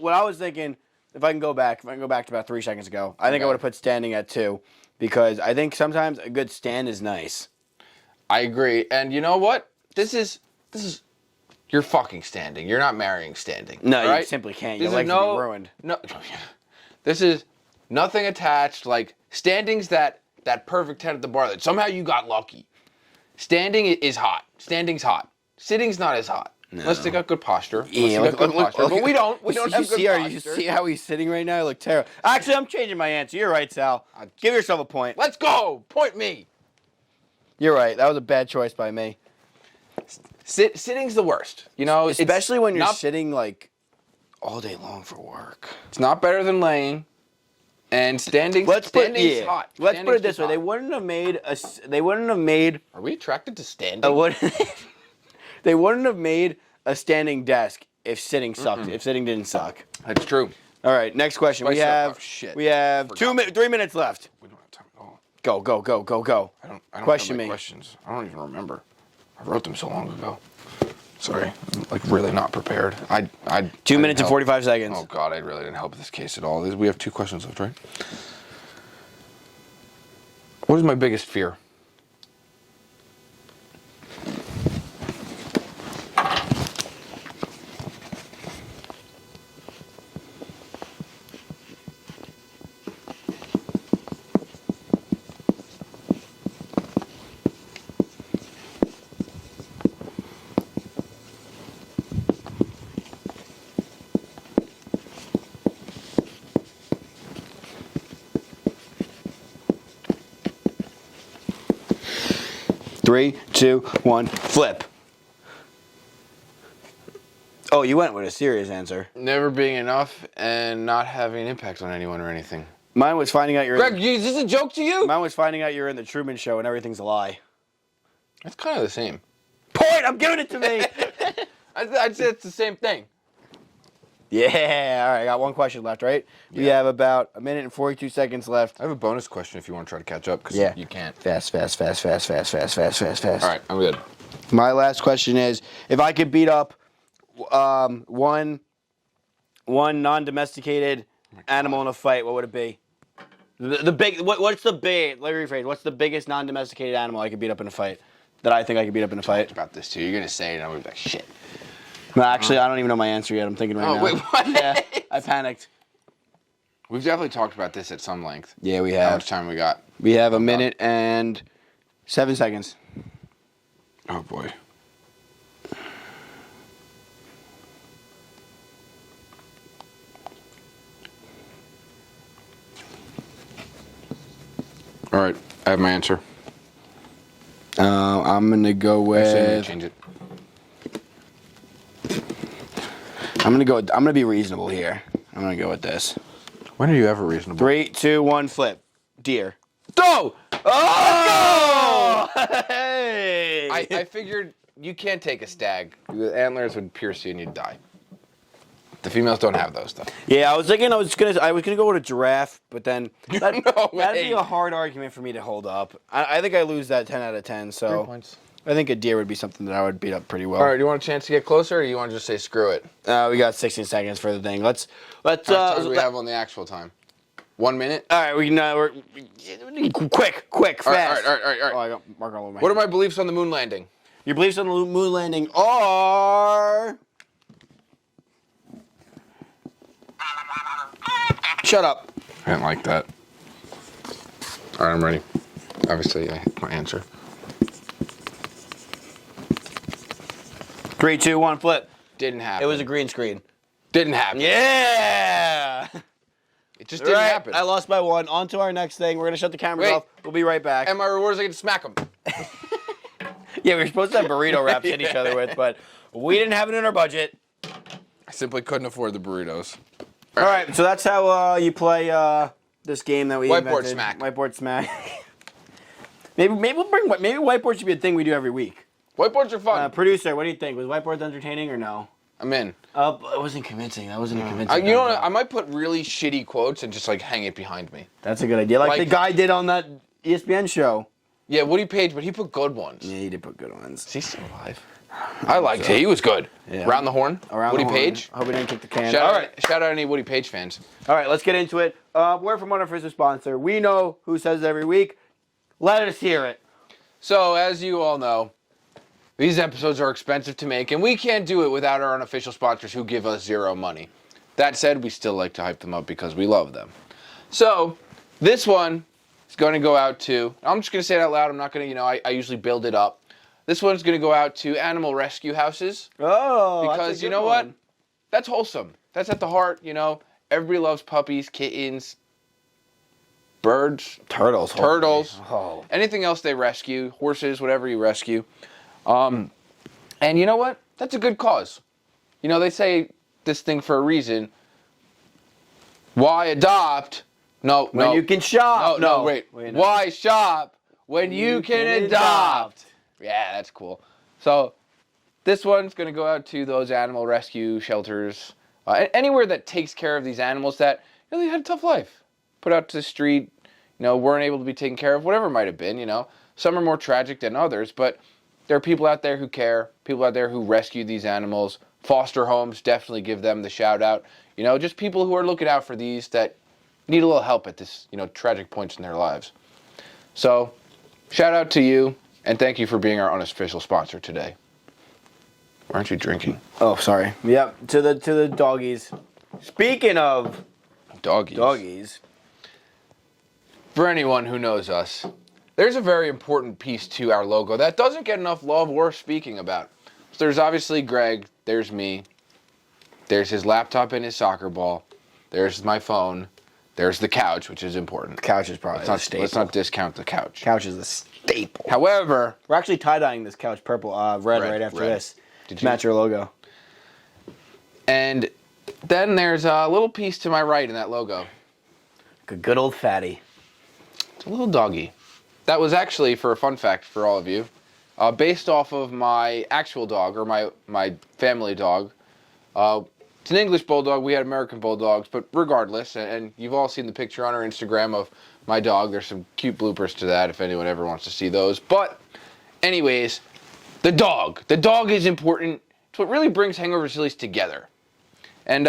what I was thinking, if I can go back to about 3 seconds ago, I think I Okay. would have put standing at 2, because I think sometimes a good stand is nice. I agree. And you know what? This is you're fucking standing. You're not marrying standing. No, right? you simply can't. This Your is legs will be ruined. No. This is nothing attached. Like standing's that perfect 10 at the bar that somehow you got lucky. Standing is hot. Standing's hot. Sitting's not as hot. No. Unless they got good posture. Yeah, look, but we don't. We don't have good posture. You see how he's sitting right now? I look terrible. Actually, I'm changing my answer. You're right, Sal. Give yourself a point. Let's go. Point me. You're right. That was a bad choice by me. Sitting's the worst. You know, especially when you're sitting like all day long for work. It's not better than laying. And standing's hot. Let's put it this way: they wouldn't have made. Are we attracted to standing? They wouldn't have made a standing desk if sitting sucked. If sitting didn't suck. That's true. All right, next question. We have 3 minutes left. We don't have time at all. Go. I don't Question have me. Questions. I don't even remember. I wrote them so long ago. Sorry, I'm like really not prepared. 2 minutes and 45 seconds. Oh God, I really didn't help this case at all. We have 2 questions left, right? What is my biggest fear? Three, 2, 1, flip. Oh, you went with a serious answer. Never being enough and not having an impact on anyone or anything. Mine was finding out you're. Greg, is this a joke to you? Mine was finding out you're in the Truman Show and everything's a lie. That's kind of the same. Point! I'm giving it to me. I'd say it's the same thing. Yeah. All right. I got 1 question left, right? Yeah. We have about 1 minute and 42 seconds left. I have a bonus question if you want to try to catch up, because you can't. Fast. All right, I'm good. My last question is, if I could beat up one non-domesticated animal in a fight, what would it be? What's the big? Let me rephrase. What's the biggest non-domesticated animal I could beat up in a fight? That I think I could beat up in a fight. About this too. You're gonna say it, and I'm gonna be like, shit. No, actually, I don't even know my answer yet. I'm thinking right now. Oh wait, what? Yeah, I panicked. We've definitely talked about this at some length. Yeah, we have. How much time we got? We have 1 minute and 7 seconds. Oh boy. All right, I have my answer. I'm gonna go with. Change it. I'm gonna be reasonable here. I'm gonna go with this. When are you ever reasonable? 3, 2, 1, flip. Deer. Go! Oh! Hey! I figured you can't take a stag. The antlers would pierce you and you'd die. The females don't have those though. Yeah, I was thinking I was gonna go with a giraffe, but then that'd way. be a hard argument for me to hold up. I think I lose that 10 out of 10. So 3 points. I think a deer would be something that I would beat up pretty well. All right, do you want a chance to get closer, or do you want to just say screw it? We got 16 seconds for the thing. Let's. How much time do we have on the actual time? 1 minute. All right, we're quick, fast. All right. Oh, I got mark all over my What are hand. my beliefs on the moon landing? Your beliefs on the moon landing are. Shut up. I didn't like that. All right, I'm ready. Obviously, I hit my answer. 3, 2, 1, flip. Didn't happen. It was a green screen. Didn't happen. Yeah. It just didn't happen. I lost by 1. On to our next thing. We're gonna shut the cameras off. We'll be right back. And my reward is I get to smack them. Yeah, we were supposed to have burrito wraps to hit each other with, but we didn't have it in our budget. I simply couldn't afford the burritos. All right, so that's how you play this game that we Whiteboard invented. smack. Whiteboard smack. maybe whiteboard should be a thing we do every week. Whiteboards are fun. Producer, what do you think? Was whiteboards entertaining or no? I'm in. It wasn't convincing. That wasn't a convincing. You know what? I might put really shitty quotes and just like hang it behind me. That's a good idea. Like the guy did on that ESPN show. Yeah, Woody Page, but he put good ones. Yeah, he did put good ones. Is he still alive? I liked it. He was good. Yeah. Round the horn. Woody the horn. Page. I hope we didn't kick the can. Shout out any Woody Page fans. All right, let's get into it. Word from one of our first sponsor. We know who says it every week. Let us hear it. So, as you all know, these episodes are expensive to make, and we can't do it without our unofficial sponsors who give us zero money. That said, we still like to hype them up because we love them. So, this one is going to go out to, I'm just going to say it out loud, I'm not going to, I usually build it up. This one's going to go out to animal rescue houses. Oh, because that's a you good know one. what? That's wholesome. That's at the heart, Everybody loves puppies, kittens, birds, Turtles. Oh. anything else they rescue, horses, whatever you rescue. And you know what? That's a good cause. They say this thing for a reason. Why adopt? When you can shop. No, wait. Why shop when you can adopt? Yeah, that's cool. So this one's going to go out to those animal rescue shelters, anywhere that takes care of these animals that really had a tough life. Put out to the street, weren't able to be taken care of, whatever it might have been, Some are more tragic than others, but there are people out there who care, people out there who rescue these animals. Foster homes, definitely give them the shout out. Just people who are looking out for these that need a little help at this, tragic points in their lives. So, shout out to you, and thank you for being our unofficial sponsor today. Why aren't you drinking? Oh, sorry. Yep, to the doggies. Speaking of doggies. For anyone who knows us, there's a very important piece to our logo that doesn't get enough love worth speaking about. So there's obviously Greg, there's me, there's his laptop and his soccer ball, there's my phone, there's the couch, which is important. The couch is probably a staple. Let's not discount the couch. Couch is a staple. However, we're actually tie-dyeing this couch red right after this. To match your logo. And then there's a little piece to my right in that logo. A good old fatty. It's a little doggy. That was actually, for a fun fact for all of you, based off of my actual dog, or my family dog. It's an English bulldog. We had American bulldogs, but regardless, and you've all seen the picture on our Instagram of my dog. There's some cute bloopers to that if anyone ever wants to see those. But anyways, the dog. The dog is important. It's what really brings Hangover Sillies together. And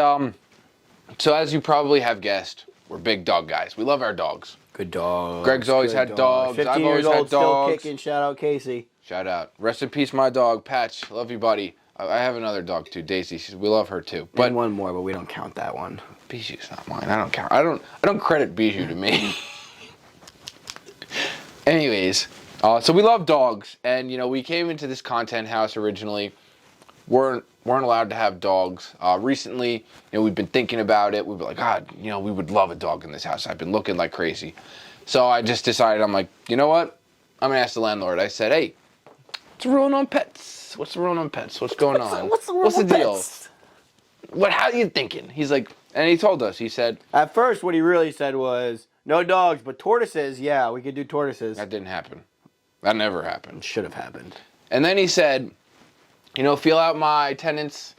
so as you probably have guessed, we're big dog guys. We love our dogs. Good dogs. Greg's always had dogs. 15 I've always years old, had dogs. Still kicking. Shout out Casey. Shout out. Rest in peace, my dog, Patch. Love you, buddy. I have another dog too, Daisy. We love her too. But and one more, but we don't count that one. Bijou's not mine. I don't count. I don't credit Bijou to me. Anyways, so we love dogs, and we came into this content house originally. weren't allowed to have dogs. Recently, we've been thinking about it. We've been like, God, we would love a dog in this house. I've been looking like crazy. So I just decided, I'm like, you know what? I'm going to ask the landlord. I said, hey, what's the ruling on pets? What's the ruling on pets? What's going on? What's the deal? Pets? How are you thinking? He's like, and he told us, he said. At first, what he really said was, no dogs, but tortoises, yeah, we could do tortoises. That didn't happen. That never happened. It should have happened. And then he said, feel out my tenants,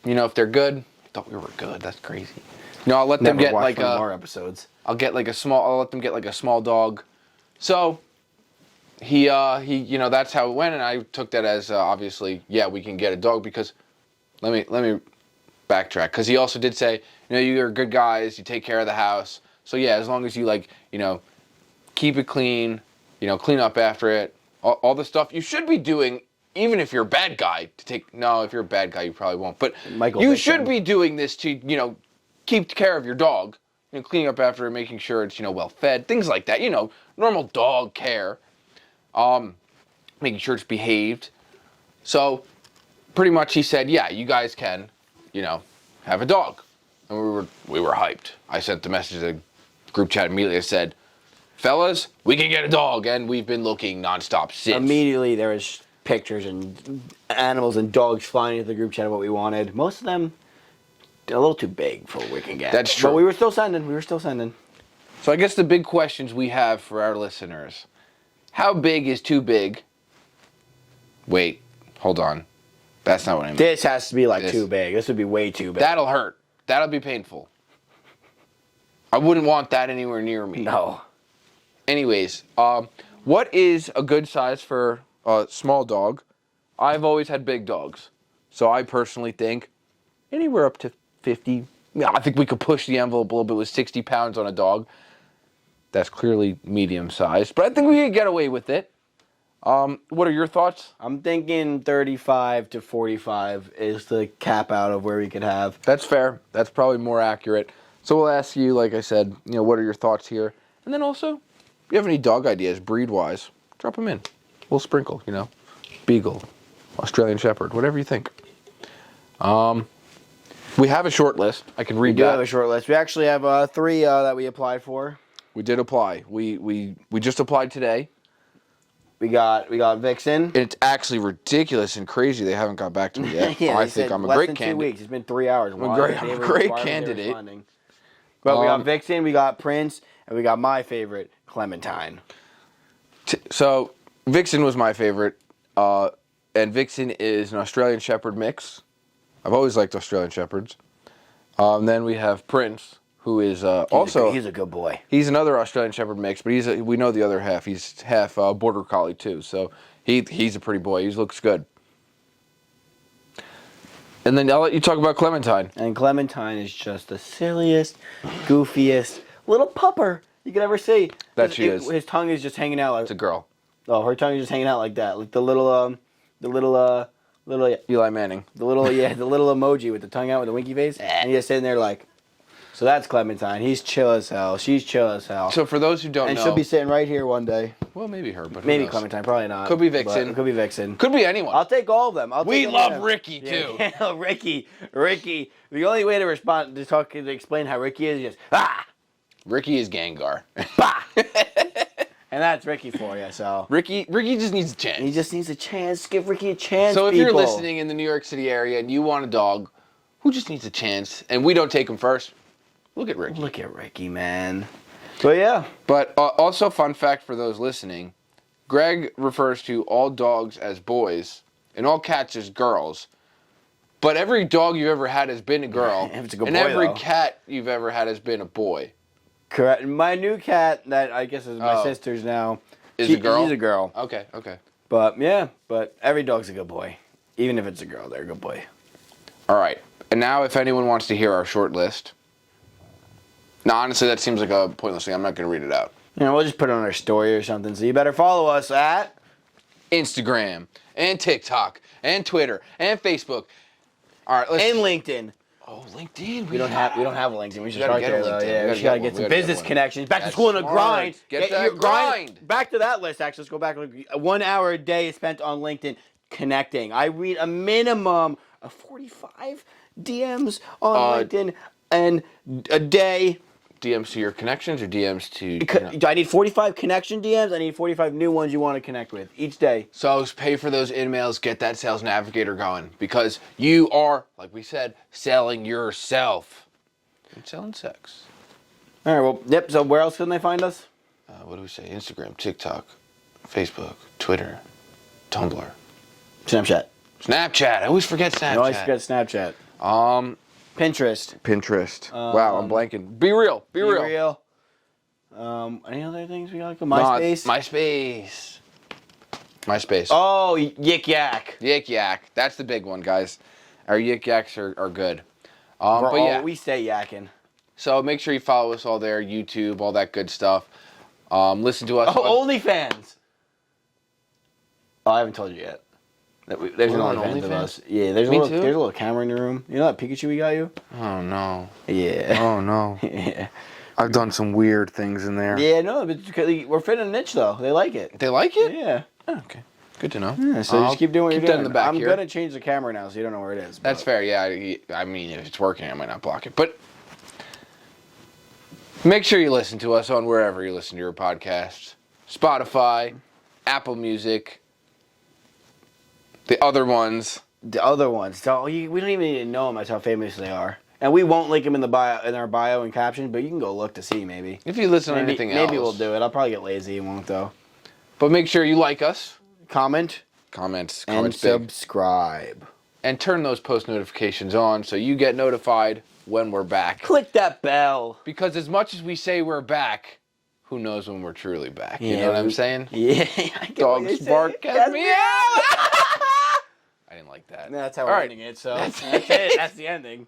if they're good. I thought we were good. That's crazy. I'll let them get like more episodes. I'll let them get like a small dog. So he that's how it went, and I took that as obviously, yeah, we can get a dog, because let me backtrack, because he also did say, you're good guys, you take care of the house. So yeah, as long as you keep it clean, clean up after it, all the stuff you should be doing, even if you're a bad guy, if you're a bad guy, you probably won't, but you should be doing this to, keep care of your dog, cleaning up after it, making sure it's, well fed, things like that, normal dog care, making sure it's behaved. So pretty much he said, yeah, you guys can, have a dog. And we were hyped. I sent the message to the group chat immediately. I said, fellas, we can get a dog, and we've been looking nonstop since. Immediately there was pictures and animals and dogs flying into the group chat of what we wanted. Most of them a little too big for what we can get. That's true. But we were still sending. So I guess the big questions we have for our listeners: how big is too big? Wait, hold on. That's not what I mean. This has to be too big. This would be way too big. That'll hurt. That'll be painful. I wouldn't want that anywhere near me. No. Anyways, what is a good size for a small dog? I've always had big dogs. So I personally think anywhere up to 50. Yeah, I think we could push the envelope a little bit with 60 pounds on a dog. That's clearly medium sized, but I think we could get away with it. What are your thoughts? I'm thinking 35 to 45 is the cap out of where we could have. That's fair. That's probably more accurate. So we'll ask you, like I said, what are your thoughts here? And then also, if you have any dog ideas, breed-wise, drop them in. We'll sprinkle, Beagle, Australian Shepherd, whatever you think. We have a short list. I can read We do that. have a short list. We actually have 3 that we applied for. We did apply. We just applied today. We got Vixen. It's actually ridiculous and crazy they haven't got back to me yet. Yeah, I think I'm a less great than 2 candidate. weeks. It's been 3 hours. I'm a great candidate. But we got Vixen, we got Prince, and we got my favorite, Clementine. So Vixen was my favorite, and Vixen is an Australian Shepherd mix. I've always liked Australian Shepherds. Then we have Prince, who is also he's a good boy. He's another Australian Shepherd mix, but we know the other half. He's half Border Collie too, so he's a pretty boy. He looks good. And then I'll let you talk about Clementine. And Clementine is just the silliest, goofiest little pupper you could ever see. That she is. His tongue is just hanging out like. It's a girl. Oh, her tongue is just hanging out like that, like the little Eli Manning. the little emoji with the tongue out with the winky face, and he's just sitting there like. So that's Clementine. He's chill as hell. She's chill as hell. So for those who don't and know, she'll be sitting right here one day. well, maybe her, but who Maybe knows? Clementine, probably not. Could be Vixen. It could be Vixen. Could be anyone. I'll take all of them. We love Ricky too. Yeah, Ricky. The only way to respond to explain how Ricky is just Ricky is Gengar. bah, and that's Ricky for you. So Ricky just needs a chance. he just needs a chance. Give Ricky a chance. So if you're people. listening in the New York City area and you want a dog who just needs a chance, and we don't take him first, look at Ricky. Look at Ricky, man. But yeah. But also, fun fact for those listening, Greg refers to all dogs as boys and all cats as girls. But every dog you've ever had has been a girl, If it's a good and boy, every though. cat you've ever had has been a boy. Correct. My new cat, that I guess is my sister's now. Is a girl? She's a girl. Okay. But yeah, every dog's a good boy. Even if it's a girl, they're a good boy. All right. And now if anyone wants to hear our short list. No, honestly, that seems like a pointless thing. I'm not going to read it out. We'll just put it on our story or something. So you better follow us at Instagram and TikTok and Twitter and Facebook. All right, and LinkedIn. Oh, LinkedIn. We don't have a LinkedIn. We should gotta start get there a though. LinkedIn. Yeah, We we gotta gotta get get some one. We gotta business get one. connections. Back to That's school and a smart. grind. Get that your grind. Back to that list. Actually, let's go back. 1 hour a day is spent on LinkedIn connecting. I read a minimum of 45 DMs on LinkedIn and a day. DMs to your connections or DMs to... I need 45 connection DMs. I need 45 new ones you want to connect with each day. So pay for those emails, get that sales navigator going, because you are, like we said, selling yourself. And selling sex. All right, well, yep. So where else can they find us? What do we say? Instagram, TikTok, Facebook, Twitter, Tumblr. Snapchat. Snapchat. I always forget Snapchat. I always forget Snapchat. Pinterest. Wow, I'm blanking. Be real. Be real. Any other things we got? MySpace. MySpace. Oh, Yik Yak. Yik Yak. That's the big one, guys. Our Yik Yaks are good. But yeah. We stay yakking. So make sure you follow us all there, YouTube, all that good stuff. Listen to us. Oh, OnlyFans. Oh, I haven't told you yet. There's an We're on OnlyFans of OnlyFans? us. Yeah, there's a little camera in your room. You know that Pikachu we got you? Oh, no. Yeah. Oh, no. Yeah. I've done some weird things in there. Yeah, no, but we're fitting a niche though. They like it. They like it? Yeah. Oh, okay. Good to know. Yeah, so just keep doing what you're doing. That in the back I'm here. gonna change the camera now, so you don't know where it is. That's fair. Yeah. I mean, if it's working, I might not block it. But make sure you listen to us on wherever you listen to your podcasts. Spotify, Apple Music, the other ones. So we don't even need to know them. That's how famous they are. And we won't link them in our bio and captions, but you can go look to see maybe. If you listen to anything else. Maybe we'll do it. I'll probably get lazy and won't though. But make sure you like us. Comment Comments and big. subscribe. And turn those post notifications on so you get notified when we're back. Click that bell. Because as much as we say we're back, who knows when we're truly back? You know what I'm saying? Yeah. I get what you're Dogs saying. bark at me out. I didn't like that. That's how we're ending it. So that's it. That's the ending.